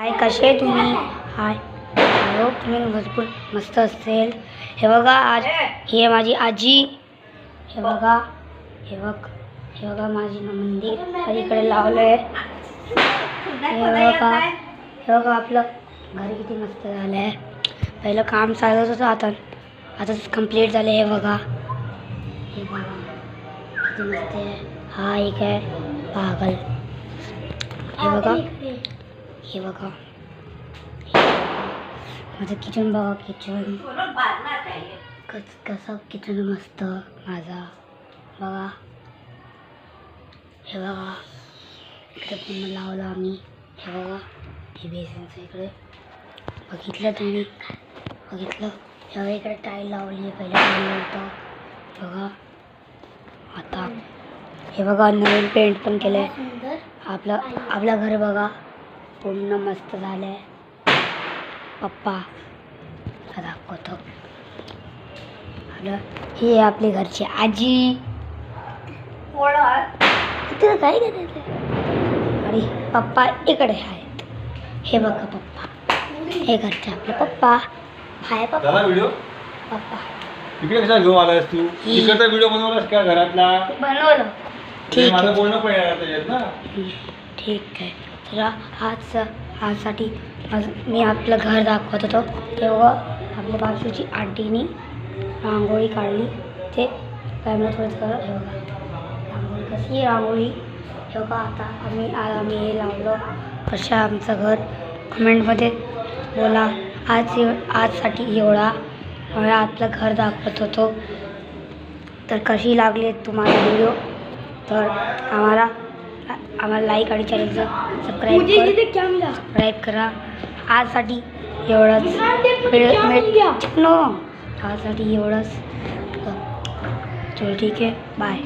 हाय, कसे आहे तुम्ही? हाय, तुम्ही भरपूर मस्त असेल. हे बघा, आज ही आहे माझी आजी. हे बघा, हे बघा माझी मंदिर इकडे लावलं आहे. हे बघा आपलं घर किती मस्त झालं आहे. पहिलं काम चालत होतं, आता कंप्लीट झालं. हे बघा किती मस्त आहे. हा एक आहे पागल. हे बघा माझं किचन. बघा किचन कसं किचन मस्त माझा. बघा हे बघा इकडे पण लावलं आम्ही. हे बघा हे बेसिनचं इकडे बघितलं तुम्ही. ह्या इकडे टाईल लावली. पहिले टाईल नव्हतं. बघा आता हे बघा नवीन पेंट पण केलं आहे. आपलं घर बघा पूर्ण मस्त झालं आहे. पप्पा दाखवतो. ही आहे आपली घरची आजी. तिथं काय करायचं आणि पप्पा इकडे आहेत. हे बघा पप्पा, हे घरचे आपले पप्पा. हाय पप्पा. पप्पा इकडे कशा घेऊन आलास तू? इकडचा व्हिडिओ बनवलास का घरातला? बनवलं. ठीक माझं आहे, बोलणं पण येणार त्याच्यात ना. ठीक आहे. तर आजसाठी मी आपलं घर दाखवत होतो. तेव्हा आपल्या बाजूची आंटीनी रांगोळी काढली. ते कॅमेरा थोडं हे बघा रांगोळी कशी रांगोळी. हे बघा आता आम्ही हे लावलं. कसं आमचं घर कमेंटमध्ये बोला. आजसाठी एवढा आपलं घर दाखवत होतो. तर कशी लागली तुम्हाला व्हिडिओ? तर आम्हाला लाईक आणि चॅनलचं सबस्क्राईब करा. आजसाठी एवढंच. आजसाठी एवढंच. चलो ठीक आहे, बाय.